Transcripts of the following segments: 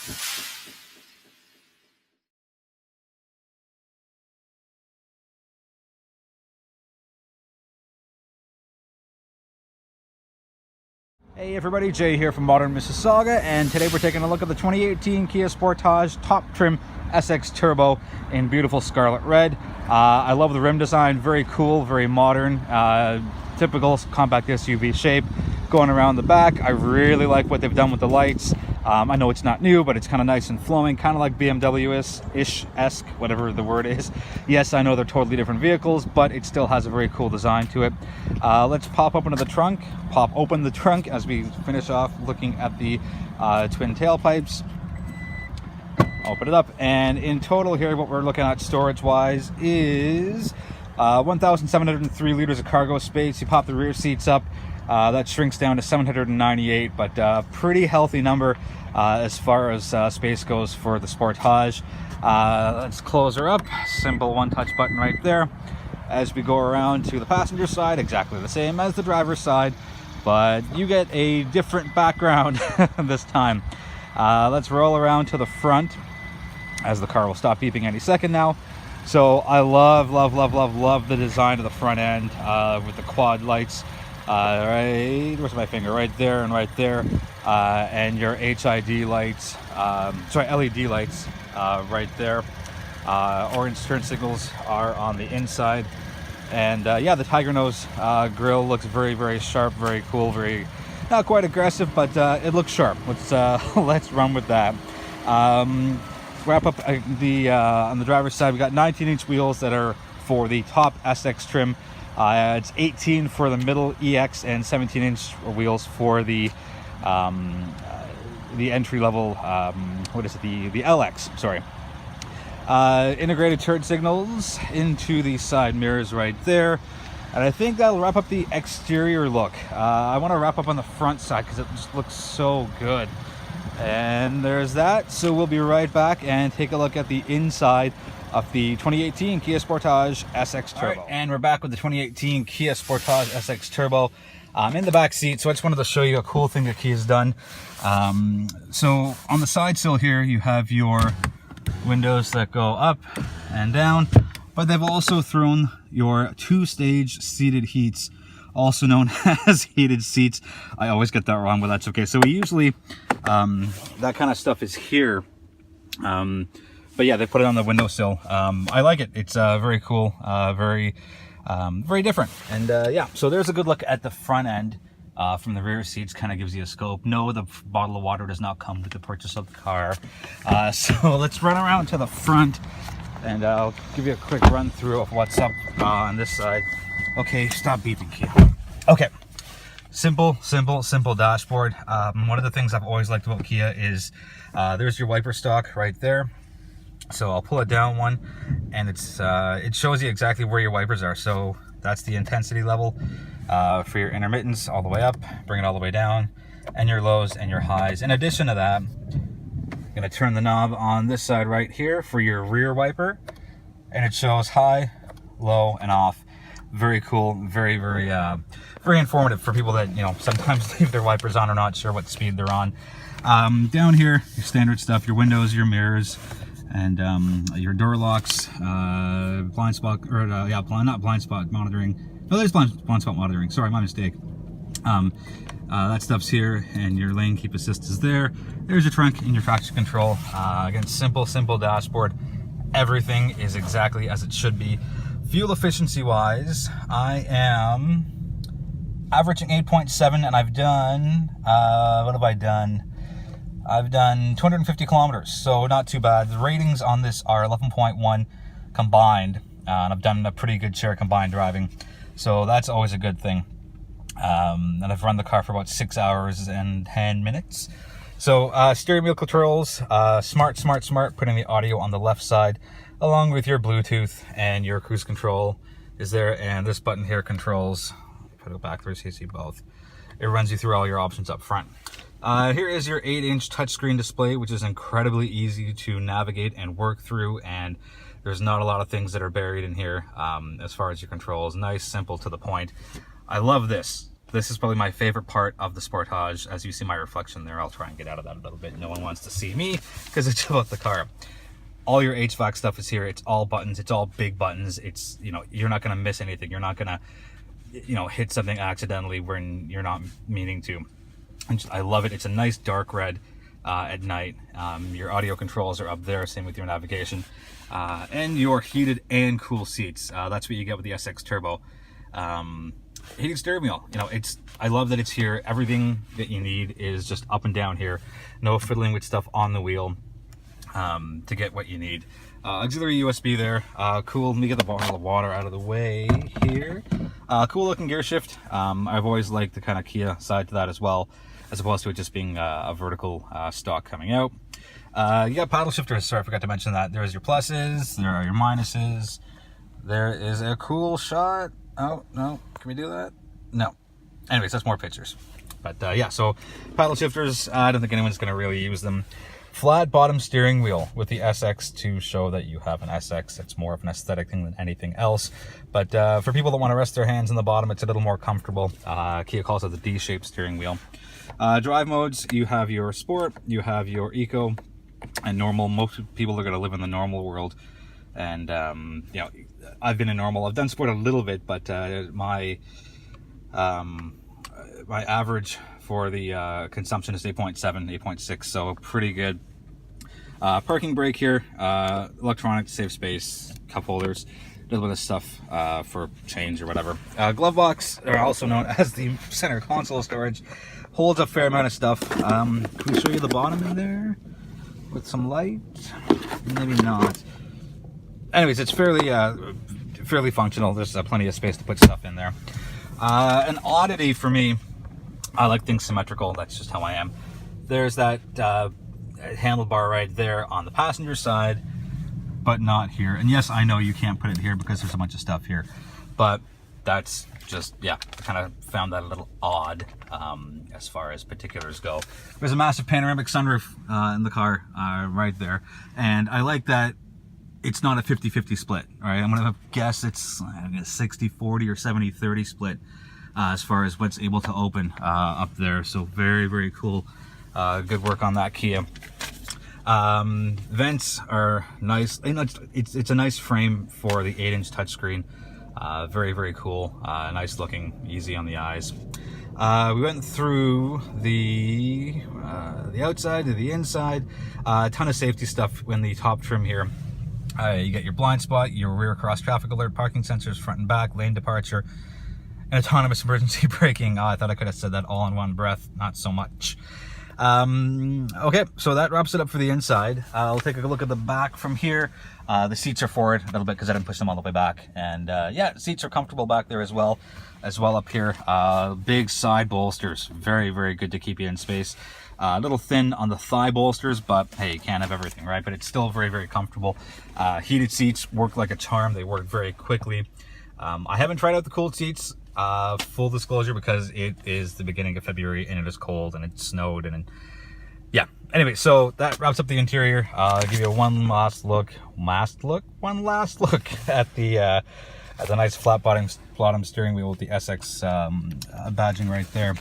Hey everybody, Jay here from Modern Mississauga, and today we're taking a look at the 2018 Kia Sportage top trim SX Turbo in beautiful scarlet red. I love the rim design, very cool, very modern, typical compact SUV shape going around the back. I really like what they've done with the lights. I know it's not new, but it's kind of nice and flowing, kind of like BMW-ish-esque, whatever the word is. Yes, I know they're totally different vehicles, but it still has a very cool design to it. Let's pop open the trunk as we finish off looking at the twin tailpipes. Open it up, and in total here, what we're looking at storage-wise is 1,703 liters of cargo space. You pop the rear seats up. That shrinks down to 798, but pretty healthy number as far as space goes for the Sportage. Let's close her up. Simple one-touch button right there. As we go around to the passenger side, exactly the same as the driver's side, but you get a different background this time. Let's roll around to the front, as the car will stop beeping any second now. So I love the design of the front end with the quad lights. Right, where's my finger? Right there and right there, and your HID lights, LED lights right there. Orange turn signals are on the inside, and yeah, the Tiger Nose grille looks very sharp, very cool, very not quite aggressive, but it looks sharp. Let's run with that. Wrap up on the driver's side. We got 19-inch wheels that are for the top SX trim. It's 18 for the middle EX and 17-inch wheels for the entry level. What is it? The LX. Sorry. Integrated turn signals into the side mirrors right there, and I think that'll wrap up the exterior look. I want to wrap up on the front side because it just looks so good. And there's that. So we'll be right back and take a look at the inside of the 2018 Kia Sportage SX Turbo. Right, and we're back with the 2018 Kia Sportage SX Turbo. In the back seat, so I just wanted to show you a cool thing that Kia's done. So on the side sill here, you have your windows that go up and down, but they've also thrown your two-stage seated heats, also known as heated seats. I always get that wrong, but that's okay. So we usually, that kind of stuff is here. But yeah, they put it on the windowsill. I like it. It's very cool, very different. And yeah, so there's a good look at the front end from the rear seats. Kind of gives you a scope. No, the bottle of water does not come with the purchase of the car. So let's run around to the front, and I'll give you a quick run through of what's up on this side. Okay, stop beeping, Kia. Okay. Simple dashboard. One of the things I've always liked about Kia is there's your wiper stock right there. So I'll pull it down one, and it shows you exactly where your wipers are. So that's the intensity level for your intermittents all the way up, bring it all the way down, and your lows and your highs. In addition to that, I'm gonna turn the knob on this side right here for your rear wiper, and it shows high, low, and off. Very cool, very informative for people that, you know, sometimes leave their wipers on or not sure what speed they're on. Down here, your standard stuff, your windows, your mirrors, and your door locks, blind spot, or not blind spot monitoring. No, there's blind spot monitoring. Sorry, my mistake. That stuff's here, and your lane keep assist is there. There's your trunk and your traction control. Again, simple dashboard. Everything is exactly as it should be. Fuel efficiency wise, I am averaging 8.7, and I've done, what have I done? I've done 250 kilometers, so not too bad. The ratings on this are 11.1 combined, and I've done a pretty good share of combined driving, so that's always a good thing. And I've run the car for about 6 hours and 10 minutes. So steering wheel controls, smart, putting the audio on the left side, along with your Bluetooth, and your cruise control is there, and this button here controls, put it back there so you see both. It runs you through all your options up front. Here is your 8-inch touchscreen display, which is incredibly easy to navigate and work through, and there's not a lot of things that are buried in here as far as your controls. Nice, simple, to the point. I love this. This is probably my favorite part of the Sportage. As you see my reflection there, I'll try and get out of that a little bit. No one wants to see me because it's about the car. All your HVAC stuff is here. It's all buttons. It's all big buttons. It's, you know, you're not going to miss anything. You're not going to, you know, hit something accidentally when you're not meaning to. And I love it. It's a nice dark red at night. Your audio controls are up there. Same with your navigation. And your heated and cool seats. That's what you get with the SX Turbo. Heated steering wheel. You know, I love that it's here. Everything that you need is just up and down here. No fiddling with stuff on the wheel. To get what you need. Auxiliary USB there. Cool. Let me get the bottle of water out of the way here. Cool looking gear shift. I've always liked the kind of Kia side to that as well, as opposed to it just being a vertical stock coming out. You got paddle shifters. Sorry, I forgot to mention that. There's your pluses. There are your minuses. There is a cool shot. Oh, no. Can we do that? No. Anyways, that's more pictures. But yeah, so paddle shifters. I don't think anyone's going to really use them. Flat bottom steering wheel with the SX to show that you have an SX. It's more of an aesthetic thing than anything else. But for people that want to rest their hands on the bottom, it's a little more comfortable. Kia calls it the D-shaped steering wheel. Drive modes, you have your Sport, you have your Eco, and Normal. Most people are going to live in the normal world. And, you know, I've been in Normal. I've done Sport a little bit, but my average for the consumption is 8.7, 8.6, so pretty good. Parking brake here, electronic, save space, cup holders, a little bit of stuff for change or whatever. Glove box, or also known as the center console storage, holds a fair amount of stuff. Can we show you the bottom in there with some light? Maybe not. Anyways, it's fairly functional. There's plenty of space to put stuff in there. An oddity for me, I like things symmetrical. That's just how I am. There's that handlebar right there on the passenger side, but not here. And yes, I know you can't put it here because there's a bunch of stuff here, but that's just, yeah, I kind of found that a little odd as far as particulars go. There's a massive panoramic sunroof in the car right there, and I like that it's not a 50-50 split. All right, I'm gonna guess it's a 60-40 or 70-30 split as far as what's able to open up there. So very, very cool. Good work on that, Kia. Vents are nice. You know, it's a nice frame for the 8-inch touchscreen. Very, very cool. Nice looking, easy on the eyes. We went through the outside to the inside. A ton of safety stuff in the top trim here. You get your blind spot, your rear cross traffic alert, parking sensors front and back, lane departure, and autonomous emergency braking. I thought I could have said that all in one breath. Not so much. Okay, so that wraps it up for the inside. I'll take a look at the back from here. The seats are forward a little bit because I didn't push them all the way back. And yeah, seats are comfortable back there as well up here. Big side bolsters. Very, very good to keep you in space. A little thin on the thigh bolsters, but hey, you can't have everything, right? But it's still very, very comfortable. Heated seats work like a charm. They work very quickly. I haven't tried out the cooled seats. Full disclosure, because it is the beginning of February and it is cold and it snowed and yeah. Anyway, so that wraps up the interior. I'll give you one last look at the nice flat bottom steering wheel with the SX badging right there.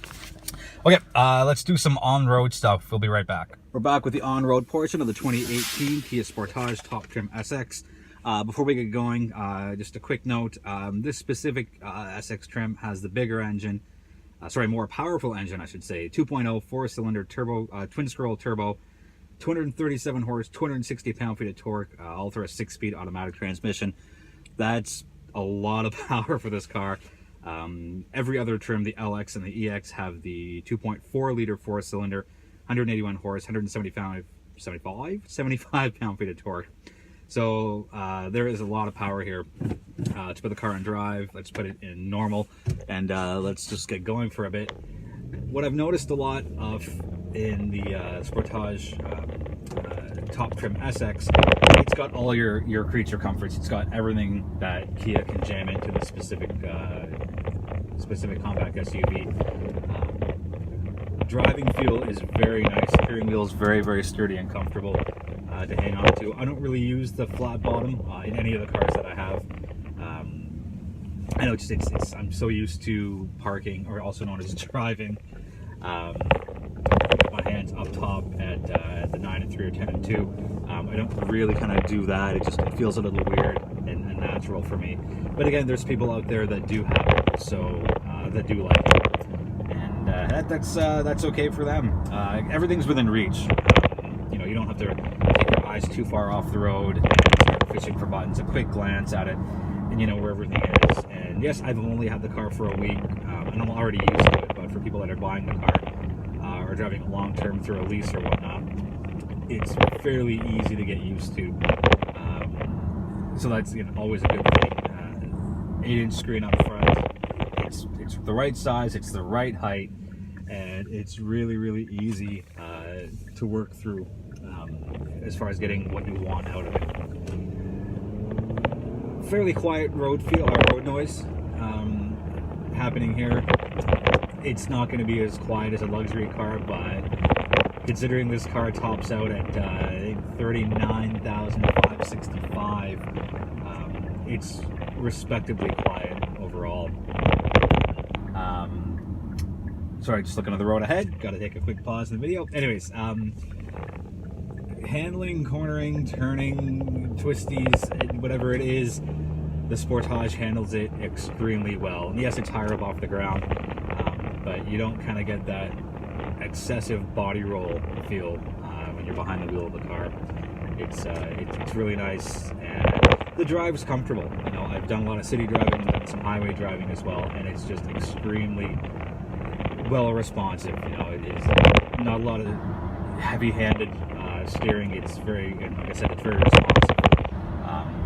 Okay, let's do some on-road stuff. We'll be right back. We're back with the on-road portion of the 2018 Kia Sportage Top Trim SX. Before we get going, just a quick note, this specific SX trim has the bigger engine, more powerful engine, I should say, 2.0 four-cylinder turbo, twin-scroll turbo, 237 horse, 260 pound-feet of torque, all through a 6-speed automatic transmission. That's a lot of power for this car. Every other trim, the LX and the EX, have the 2.4-liter four-cylinder, 181 horse, 175 pound-feet of torque. So there is a lot of power here to put the car in drive. Let's put it in normal, and let's just get going for a bit. What I've noticed a lot of in the Sportage Top Trim SX, it's got all your creature comforts. It's got everything that Kia can jam into the specific compact SUV. Driving feel is very nice. Steering wheel is very, very sturdy and comfortable to hang on to. I don't really use the flat bottom in any of the cars that I have. I know it's I'm so used to parking, or also known as driving, with my hands up top at the 9 and 3 or 10 and 2. I don't really kind of do that. It feels a little weird and natural for me. But again, there's people out there that do have it, so that do like it, and that's okay for them. Everything's within reach. You know, you don't have to take your eyes too far off the road and start fishing for buttons. A quick glance at it, and you know where everything is. And yes, I've only had the car for a week, and I'm already used to it. But for people that are buying the car or driving it long term through a lease or whatnot, it's fairly easy to get used to. So that's, you know, always a good thing. 8-inch screen up front. It's the right size. It's the right height, and it's really easy to work through as far as getting what you want out of it. Fairly quiet road noise happening here. It's not going to be as quiet as a luxury car, but considering this car tops out at $39,565, it's respectably quiet overall. Sorry, just looking at the road ahead. Got to take a quick pause in the video. Anyways, handling, cornering, turning, twisties, whatever it is, the Sportage handles it extremely well. And yes, it's higher up off the ground, but you don't kind of get that excessive body roll feel when you're behind the wheel of the car. It's really nice, and the drive's comfortable. You know, I've done a lot of city driving and done some highway driving as well, and it's just extremely well responsive. You know, it is not a lot of heavy-handed steering. It's very, like I said, it's very responsive.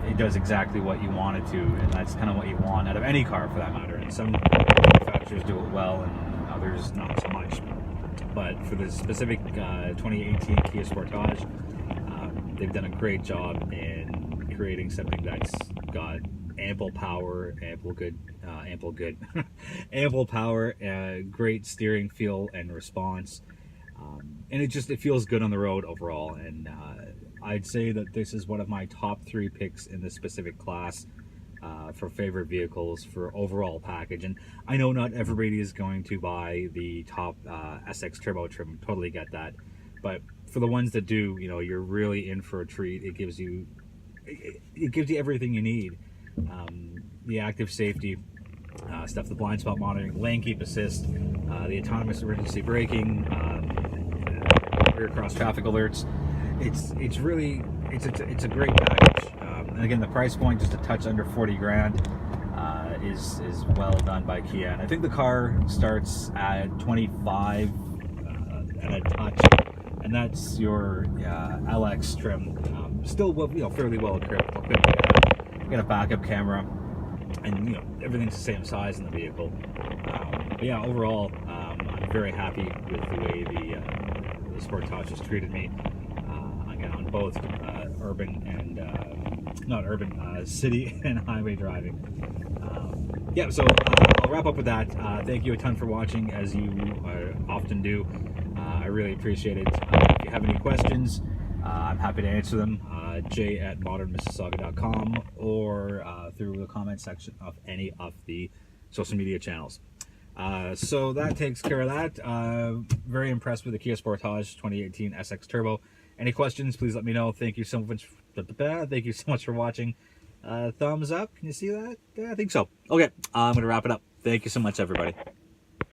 It does exactly what you want it to, and that's kind of what you want out of any car for that matter. And some manufacturers do it well, and others not so much. But for the specific 2018 Kia Sportage, they've done a great job in creating something that's got ample power, ample power, great steering feel and response, and it feels good on the road overall. And I'd say that this is one of my top 3 picks in this specific class for favorite vehicles for overall package. And I know not everybody is going to buy the top SX Turbo trim, totally get that, but for the ones that do, you know, you're really in for a treat. It gives you everything you need. The active safety stuff, the blind spot monitoring, lane keep assist, the autonomous emergency braking, rear cross traffic alerts. It's a great package. And again, the price point, just a touch under 40 grand, is well done by Kia. And I think the car starts at 25 and a touch, and that's your LX trim. Still, you know, fairly well equipped. You got a backup camera, and you know everything's the same size in the vehicle. But yeah, overall, I'm very happy with the way the Sportage has treated me. Again, on both urban and city and highway driving. Yeah, so I'll wrap up with that. Thank you a ton for watching, as you often do. I really appreciate it. If you have any questions, I'm happy to answer them. jay@modernmississauga.com, or through the comment section of any of the social media channels. So that takes care of that. Very impressed with the Kia Sportage 2018 SX Turbo. Any questions, please let me know. Thank you so much. Thank you so much for watching. Thumbs up. Can you see that? Yeah, I think so. Okay, I'm going to wrap it up. Thank you so much, everybody.